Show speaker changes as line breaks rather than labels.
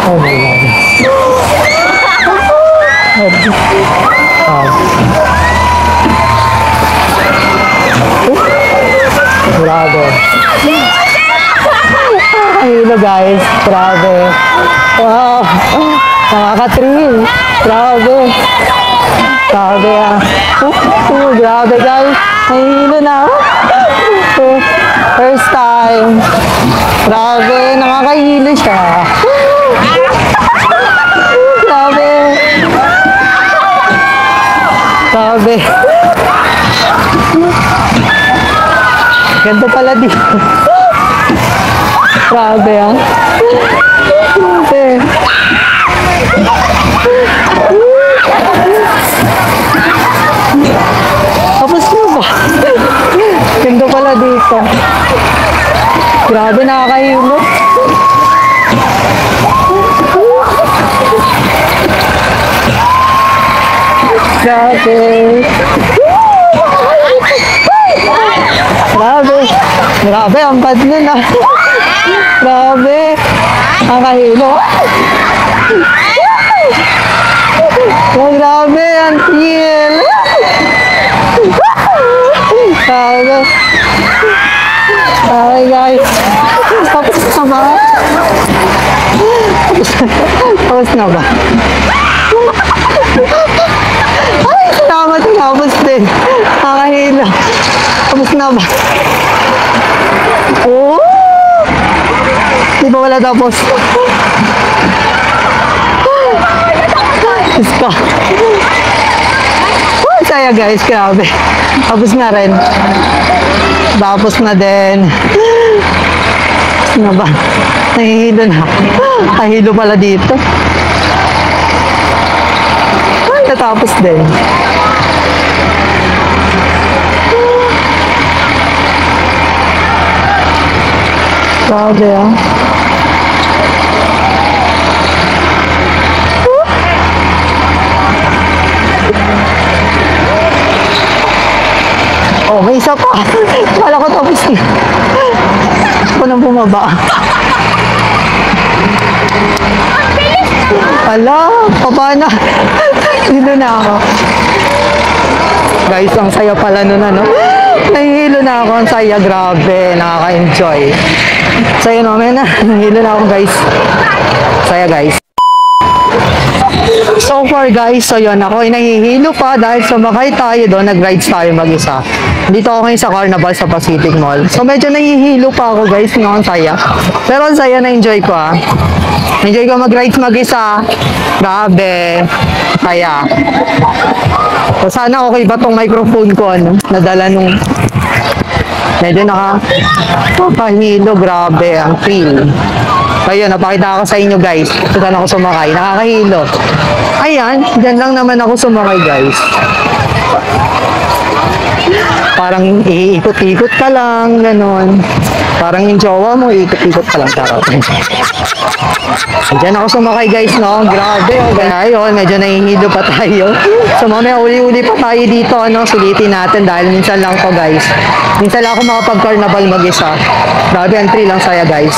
Oh my God. Grabe. Hello guys, grabe. Wow, nakaka-thrill. Grabe. Grabe ah. Grabe guys. Nahihilo na. First time. Grabe, nakakahilo siya. Grabe. Grabe. Ganito pala dito. Grabe ah. Grabe. Tapos na ba? Ganito pala dito. Grabe, nakakahilo. Grabe. Grabe. Grabe, ang bad nun ah. Grabe. Nakakahilo. Oh, grabe, ang thrill. Grabe. Ay, guys. Tapos na ba? Tapos na ba? Ay, salamat. Tapos din. Nakakahilo. Tapos na ba? Oh! Di ba wala tapos? Diyos ko. Oh, saya guys, grabe. Tapos na rin. Tapos na din. Ano ba? Nahihilo na. Nahihilo pala dito. Ay, natapos din. Grabe ah. Oh, may isa pa. Kala ko tapos na. Ako nang bumaba. Ala, paba na. Dito na ako. Guys, ang saya pala nun ano. Nahihilo na ako. Ang saya, grabe. Nakaka-enjoy. Saya naman na. Nahihilo na ako guys. Saya guys. So far guys, so yun, ako ay nahihilo pa dahil sumakay tayo doon, nag-rides tayo mag-isa. Dito ako ngayon sa Carnival sa Pacific Mall. So medyo nahihilo pa ako guys, no, ang saya. Pero ang saya, na-enjoy ko ah. Enjoy ko mag-rides mag-isa. Grabe. Kaya. So sana okay ba tong microphone ko, ano, nadala nung medyo nakahilo, grabe, ang feel. Ayun, napakita ko sa inyo guys. Ito saan ako sumakay. Nakakahilo. Ayan, dyan lang naman ako sumakay guys. Parang iikot-ikot ka lang, gano'n. Parang yung jowa mo, iikot-ikot ka lang. Charot. Dyan ako sumakay guys, no? Grabe, oh. Ayun, medyo nahihilo pa tayo. So mamaya uli-uli pa tayo dito, ano? Sulitin natin dahil minsan lang to guys. Minsan lang ako makapag-carnival mag-isa. Grabe, ang thrill lang saya guys.